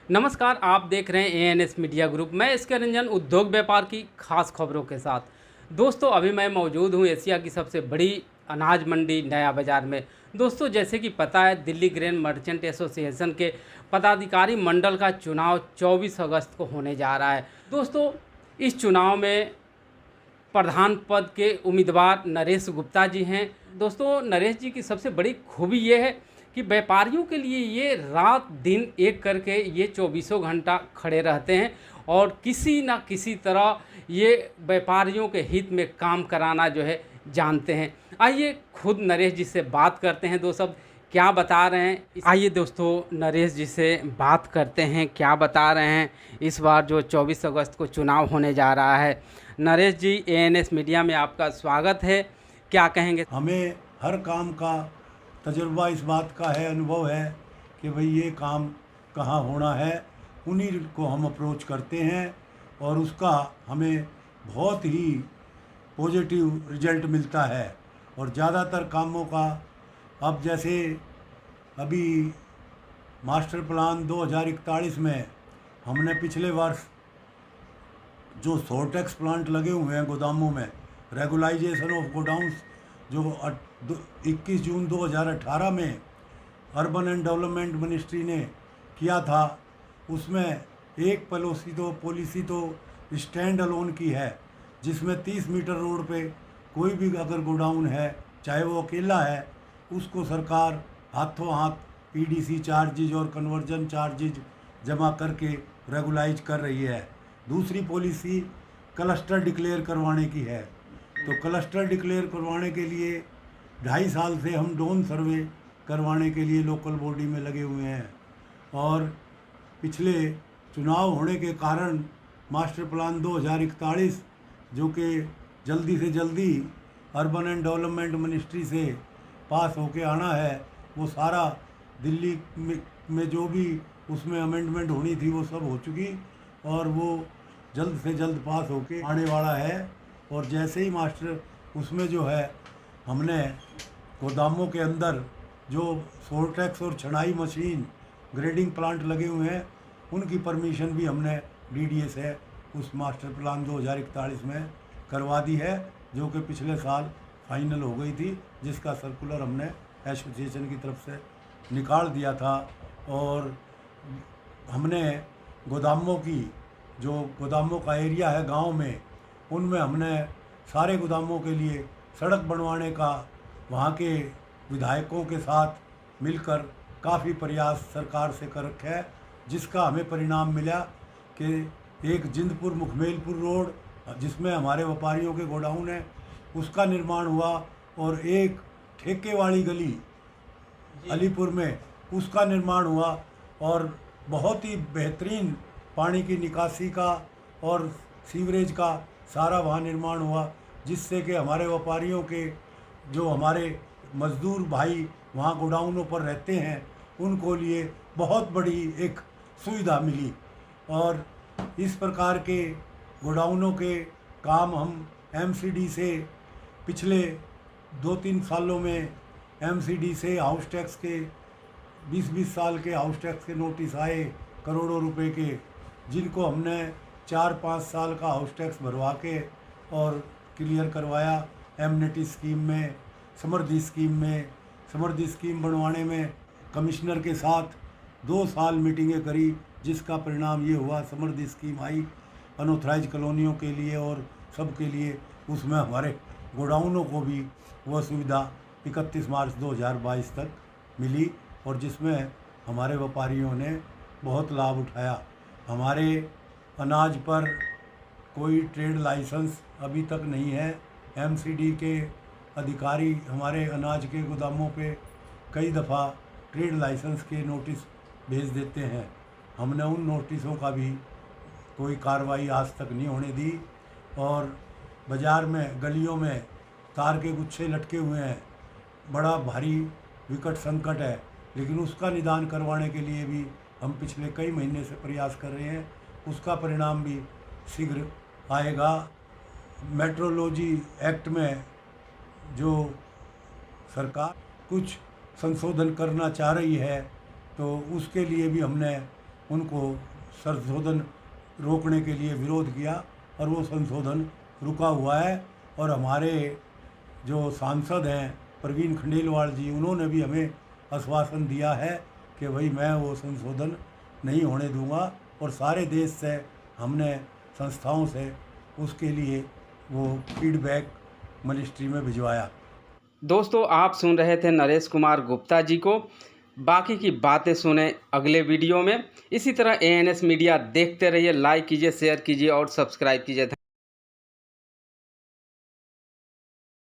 नमस्कार, आप देख रहे हैं एएनएस मीडिया ग्रुप। मैं इसके रंजन उद्योग व्यापार की खास खबरों के साथ। दोस्तों, अभी मैं मौजूद हूं एशिया की सबसे बड़ी अनाज मंडी नया बाज़ार में। दोस्तों, जैसे कि पता है, दिल्ली ग्रेन मर्चेंट एसोसिएशन के पदाधिकारी मंडल का चुनाव 24 अगस्त को होने जा रहा है। दोस्तों, इस चुनाव में प्रधान पद के उम्मीदवार नरेश गुप्ता जी हैं। दोस्तों, नरेश जी की सबसे बड़ी खूबी ये है कि व्यापारियों के लिए ये रात दिन एक करके ये 24 घंटा खड़े रहते हैं और किसी ना किसी तरह ये व्यापारियों के हित में काम कराना जो है जानते हैं। आइए खुद नरेश जी से बात करते हैं, दो शब्द क्या बता रहे हैं। आइए दोस्तों, नरेश जी से बात करते हैं, क्या बता रहे हैं इस बार जो 24 अगस्त को चुनाव होने जा रहा है। नरेश जी, एएनएस मीडिया में आपका स्वागत है, क्या कहेंगे? हमें हर काम का तजुर्बा इस बात का है, अनुभव है कि भाई ये काम कहाँ होना है, उन्हीं को हम अप्रोच करते हैं और उसका हमें बहुत ही पॉजिटिव रिजल्ट मिलता है। और ज़्यादातर कामों का अब जैसे अभी मास्टर प्लान 2041 में हमने पिछले वर्ष जो सोर्टेक्स प्लांट लगे हुए हैं गोदामों में, रेगुलाइजेशन ऑफ गोडाउंस जो 21 जून 2018 में अर्बन एंड डेवलपमेंट मिनिस्ट्री ने किया था, उसमें एक पॉलिसी तो स्टैंड अलोन की है, जिसमें 30 मीटर रोड पे कोई भी अगर गोडाउन है, चाहे वो अकेला है, उसको सरकार हाथों हाथ पीडीसी चार्जेज और कन्वर्जन चार्जेज जमा करके रेगुलाइज कर रही है। दूसरी पॉलिसी क्लस्टर डिक्लेयर करवाने की है। तो क्लस्टर डिक्लेयर करवाने के लिए 2.5 साल से हम डोन सर्वे करवाने के लिए लोकल बॉडी में लगे हुए हैं। और पिछले चुनाव होने के कारण मास्टर प्लान 2041 जो कि जल्दी से जल्दी अर्बन एंड डेवलपमेंट मिनिस्ट्री से पास होके आना है, वो सारा दिल्ली में जो भी उसमें अमेंडमेंट होनी थी वो सब हो चुकी और वो जल्द से जल्द पास होके आने वाला है। और जैसे ही मास्टर उसमें जो है, हमने गोदामों के अंदर जो सोर्टेक्स और छनाई मशीन ग्रेडिंग प्लांट लगे हुए हैं, उनकी परमिशन भी हमने डीडीए से उस मास्टर प्लान 2041 में करवा दी है, जो कि पिछले साल फाइनल हो गई थी, जिसका सर्कुलर हमने एसोसिएशन की तरफ से निकाल दिया था। और हमने गोदामों की जो गोदामों का एरिया है गांव में, उनमें हमने सारे गोदामों के लिए सड़क बनवाने का वहाँ के विधायकों के साथ मिलकर काफ़ी प्रयास सरकार से कर रखा है, जिसका हमें परिणाम मिला कि एक जिंदपुर मुखमेलपुर रोड जिसमें हमारे व्यापारियों के गोडाउन है, उसका निर्माण हुआ और एक ठेके वाली गली अलीपुर में उसका निर्माण हुआ और बहुत ही बेहतरीन पानी की निकासी का और सीवरेज का सारा वहाँ निर्माण हुआ, जिससे कि हमारे व्यापारियों के जो हमारे मजदूर भाई वहाँ गोडाउनों पर रहते हैं, उनको लिए बहुत बड़ी एक सुविधा मिली। और इस प्रकार के गोडाउनों के काम हम एमसीडी से पिछले 2-3 सालों में एमसीडी से हाउस टैक्स के 20-20 साल के हाउस टैक्स के नोटिस आए करोड़ों रुपए के, जिनको हमने 4-5 साल का हाउस टैक्स भरवा के और क्लियर करवाया। एमनेटी स्कीम में, समृद्धि स्कीम में, समृद्धि स्कीम बनवाने में कमिश्नर के साथ 2 साल मीटिंगें करी, जिसका परिणाम ये हुआ समृद्धि स्कीम आई अनऑथराइज कॉलोनियों के लिए और सब के लिए। उसमें हमारे गोडाउनों को भी वह सुविधा 31 मार्च 2022 तक मिली और जिसमें हमारे व्यापारियों ने बहुत लाभ उठाया। हमारे अनाज पर कोई ट्रेड लाइसेंस अभी तक नहीं है। एमसीडी के अधिकारी हमारे अनाज के गोदामों पे कई दफ़ा ट्रेड लाइसेंस के नोटिस भेज देते हैं। हमने उन नोटिसों का भी कोई कार्रवाई आज तक नहीं होने दी। और बाज़ार में गलियों में तार के गुच्छे लटके हुए हैं, बड़ा भारी विकट संकट है, लेकिन उसका निदान करवाने के लिए भी हम पिछले कई महीने से प्रयास कर रहे हैं। उसका परिणाम भी शीघ्र आएगा। मेट्रोलॉजी एक्ट में जो सरकार कुछ संशोधन करना चाह रही है, तो उसके लिए भी हमने उनको संशोधन रोकने के लिए विरोध किया और वो संशोधन रुका हुआ है। और हमारे जो सांसद हैं प्रवीण खंडेलवाल जी, उन्होंने भी हमें आश्वासन दिया है कि भाई मैं वो संशोधन नहीं होने दूंगा, और सारे देश से हमने संस्थाओं से उसके लिए वो फीडबैक मिनिस्ट्री में भिजवाया। दोस्तों, आप सुन रहे थे नरेश कुमार गुप्ता जी को। बाकी की बातें सुने अगले वीडियो में। इसी तरह ANS मीडिया देखते रहिए, लाइक कीजिए, शेयर कीजिए और सब्सक्राइब कीजिए।